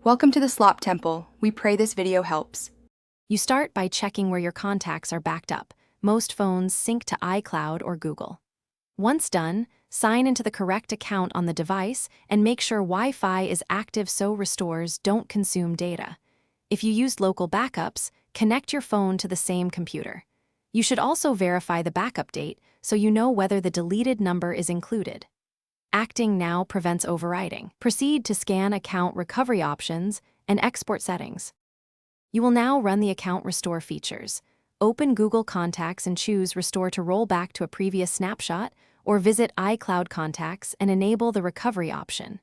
Welcome to the Slop Temple. We pray this video helps. You start by checking where your contacts are backed up. Most phones sync to iCloud or Google. Once done, sign into the correct account on the device and make sure Wi-Fi is active so restores don't consume data. If you used local backups, connect your phone to the same computer. You should also verify the backup date so you know whether the deleted number is included. Acting now prevents overwriting. Proceed to scan account recovery options and export settings. You will now run the account restore features. Open Google Contacts and choose Restore to roll back to a previous snapshot, or visit iCloud Contacts and enable the recovery option.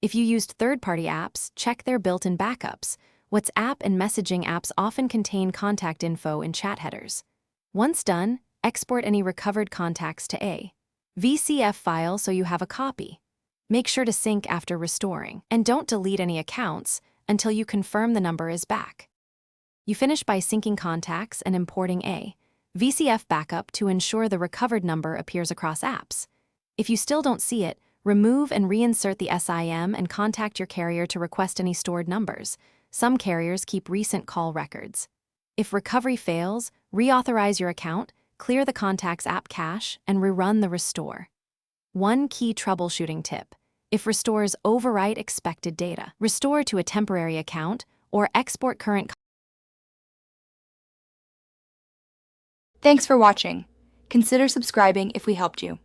If you used third-party apps, check their built-in backups. WhatsApp and messaging apps often contain contact info in chat headers. Once done, export any recovered contacts to a VCF file so you have a copy. Make sure to sync after restoring, and don't delete any accounts until you confirm the number is back. You finish by syncing contacts and importing a VCF backup to ensure the recovered number appears across apps. If you still don't see it, remove and reinsert the SIM and contact your carrier to request any stored numbers. Some carriers keep recent call records. If recovery fails, reauthorize your account, clear the Contacts app cache, and rerun the restore. One key troubleshooting tip: if restores overwrite expected data, restore to a temporary account or export current. Thanks for watching. Consider subscribing if we helped you.